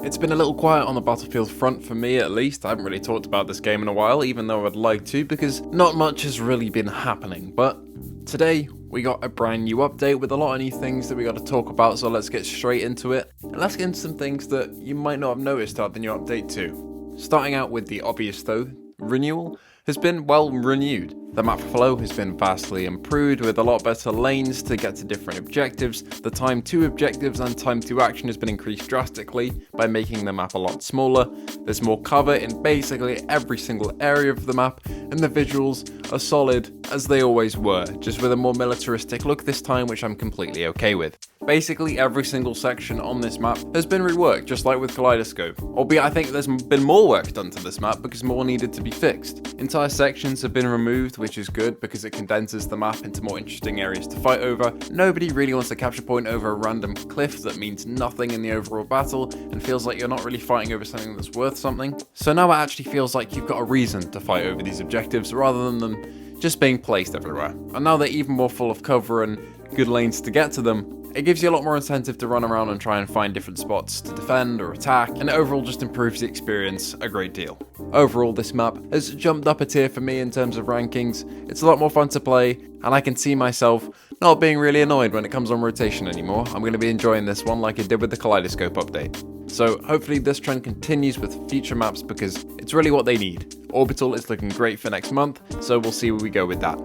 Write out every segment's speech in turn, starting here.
It's been a little quiet on the Battlefield front for me at least. I haven't really talked about this game in a while, even though I'd like to, because not much has really been happening. But today, we got a brand new update with a lot of new things that we got to talk about, so let's get straight into it. And let's get into some things that you might not have noticed out the new update too. Starting out with the obvious though, Renewal has been well renewed. The map flow has been vastly improved with a lot better lanes to get to different objectives. The time to objectives and time to action has been increased drastically by making the map a lot smaller. There's more cover in basically every single area of the map, and the visuals are solid as they always were, just with a more militaristic look this time, which I'm completely okay with. Basically every single section on this map has been reworked, just like with Kaleidoscope. Albeit I think there's been more work done to this map because more needed to be fixed. Entire sections have been removed, which is good because it condenses the map into more interesting areas to fight over. Nobody really wants to capture point over a random cliff that means nothing in the overall battle and feels like you're not really fighting over something that's worth something. So now it actually feels like you've got a reason to fight over these objectives rather than them just being placed everywhere. And now they're even more full of cover and good lanes to get to them. It gives you a lot more incentive to run around and try and find different spots to defend or attack, and it overall just improves the experience a great deal. Overall, this map has jumped up a tier for me in terms of rankings. It's a lot more fun to play, and I can see myself not being really annoyed when it comes on rotation anymore. I'm going to be enjoying this one like I did with the Kaleidoscope update. So hopefully this trend continues with future maps because it's really what they need. Orbital is looking great for next month, so we'll see where we go with that.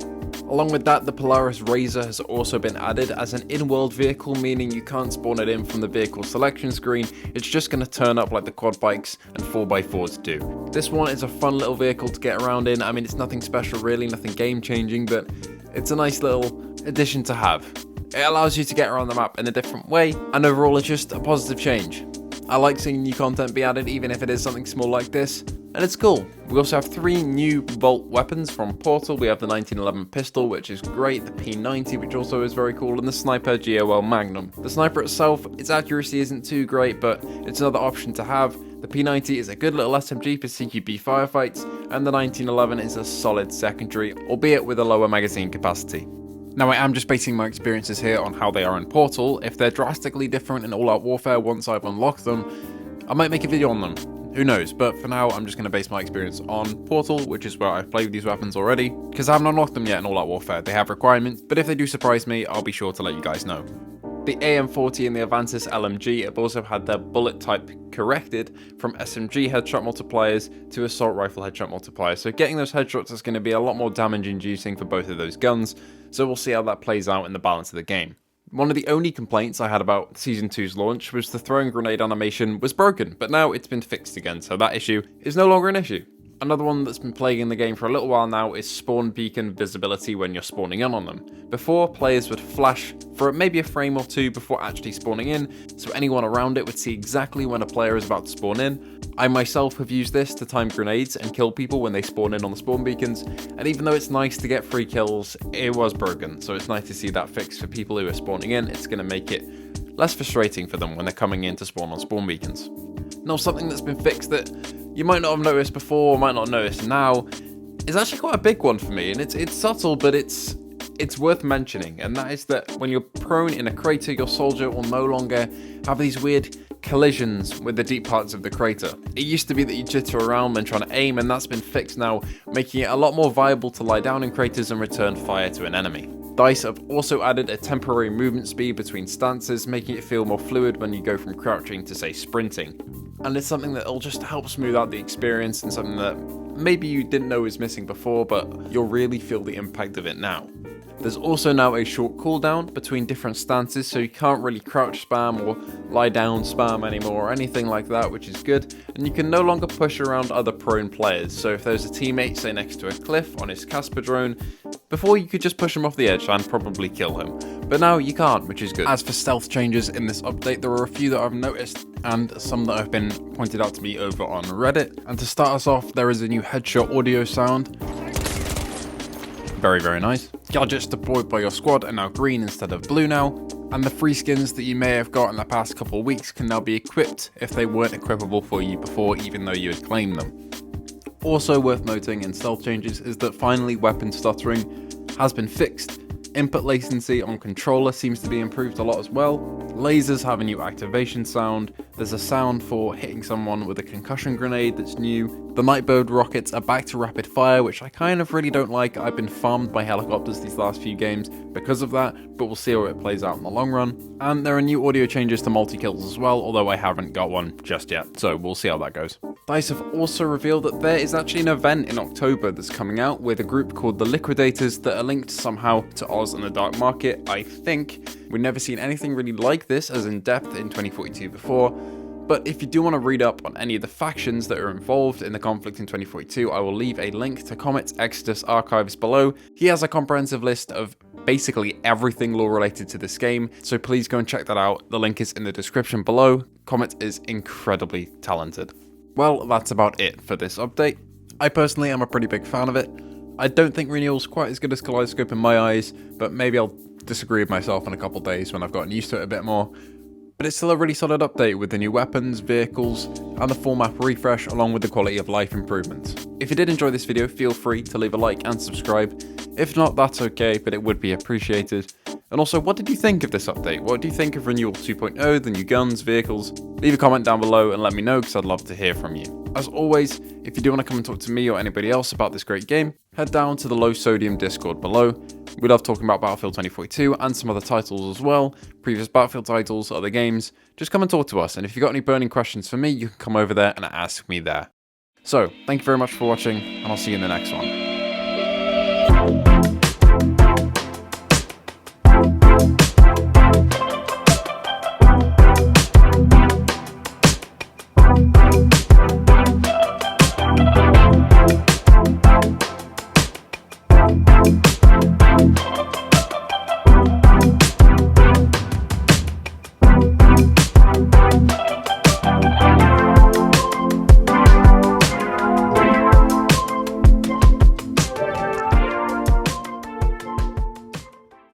Along with that, the Polaris Razor has also been added as an in-world vehicle, meaning you can't spawn it in from the vehicle selection screen. It's just going to turn up like the quad bikes and 4x4s do. This one is a fun little vehicle to get around in. I mean, it's nothing special really, nothing game-changing, but it's a nice little addition to have. It allows you to get around the map in a different way, and overall it's just a positive change. I like seeing new content be added, even if it is something small like this, and it's cool. We also have 3 new bolt weapons from Portal. We have the 1911 pistol, which is great, the P90, which also is very cool, and the Sniper GOL Magnum. The Sniper itself, its accuracy isn't too great, but it's another option to have. The P90 is a good little SMG for CQB firefights, and the 1911 is a solid secondary, albeit with a lower magazine capacity. Now I am just basing my experiences here on how they are in Portal. If they're drastically different in All Out Warfare once I've unlocked them, I might make a video on them. Who knows, but for now I'm just going to base my experience on Portal, which is where I've played with these weapons already, because I haven't unlocked them yet in All Out Warfare. They have requirements, but if they do surprise me, I'll be sure to let you guys know. The AM40 and the Avantis LMG have also had their bullet type corrected from SMG headshot multipliers to assault rifle headshot multipliers, so getting those headshots is going to be a lot more damage inducing for both of those guns, so we'll see how that plays out in the balance of the game. One of the only complaints I had about Season 2's launch was the throwing grenade animation was broken, but now it's been fixed again, so that issue is no longer an issue. Another one that's been plaguing the game for a little while now is spawn beacon visibility when you're spawning in on them. Before, players would flash for maybe a frame or two before actually spawning in, so anyone around it would see exactly when a player is about to spawn in. I myself have used this to time grenades and kill people when they spawn in on the spawn beacons, and even though it's nice to get free kills, it was broken, so it's nice to see that fixed for people who are spawning in. It's going to make it less frustrating for them when they're coming in to spawn on spawn beacons. Now, something that's been fixed that you might not have noticed before, might not notice now, is actually quite a big one for me, and it's subtle, but it's worth mentioning, and that is that when you're prone in a crater, your soldier will no longer have these weird collisions with the deep parts of the crater. It used to be that you jitter around when trying to aim, and that's been fixed now, making it a lot more viable to lie down in craters and return fire to an enemy. DICE have also added a temporary movement speed between stances, making it feel more fluid when you go from crouching to, say, sprinting. And it's something that will just help smooth out the experience, and something that maybe you didn't know was missing before, but you'll really feel the impact of it now. There's also now a short cooldown between different stances, so you can't really crouch spam or lie down spam anymore or anything like that, which is good. And you can no longer push around other prone players, so if there's a teammate, say, next to a cliff on his Casper drone, before you could just push him off the edge and probably kill him, but now you can't, which is good. As for stealth changes in this update, there are a few that I've noticed and some that have been pointed out to me over on Reddit. And to start us off, there is a new headshot audio sound. Very, very nice. Gadgets deployed by your squad are now green instead of blue now, and the free skins that you may have got in the past couple of weeks can now be equipped if they weren't equipable for you before, even though you had claimed them. Also worth noting in stealth changes is that finally weapon stuttering has been fixed. Input latency on controller seems to be improved a lot as well. Lasers have a new activation sound. There's a sound for hitting someone with a concussion grenade that's new. The Nightbird rockets are back to rapid fire, which I kind of really don't like. I've been farmed by helicopters these last few games because of that, but we'll see how it plays out in the long run. And there are new audio changes to multi-kills as well, although I haven't got one just yet, so we'll see how that goes. DICE have also revealed that there is actually an event in October that's coming out with a group called the Liquidators that are linked somehow to Oz and the Dark Market, I think. We've never seen anything really like this as in depth in 2042 before, but if you do want to read up on any of the factions that are involved in the conflict in 2042, I will leave a link to Comet's Exodus archives below. He has a comprehensive list of basically everything lore related to this game, so please go and check that out. The link is in the description below. Comet is incredibly talented. Well, that's about it for this update. I personally am a pretty big fan of it. I don't think Renewal's quite as good as Kaleidoscope in my eyes, but maybe I'll disagree with myself in a couple days when I've gotten used to it a bit more. But it's still a really solid update with the new weapons, vehicles, and the full map refresh along with the quality of life improvements. If you did enjoy this video, feel free to leave a like and subscribe. If not, that's okay, but it would be appreciated. And also, what did you think of this update? What do you think of Renewal 2.0, the new guns, vehicles? Leave a comment down below and let me know because I'd love to hear from you. As always, if you do want to come and talk to me or anybody else about this great game, head down to the Low Sodium Discord below. We love talking about Battlefield 2042 and some other titles as well, previous Battlefield titles, other games. Just come and talk to us, and if you've got any burning questions for me, you can come over there and ask me there. So, thank you very much for watching, and I'll see you in the next one.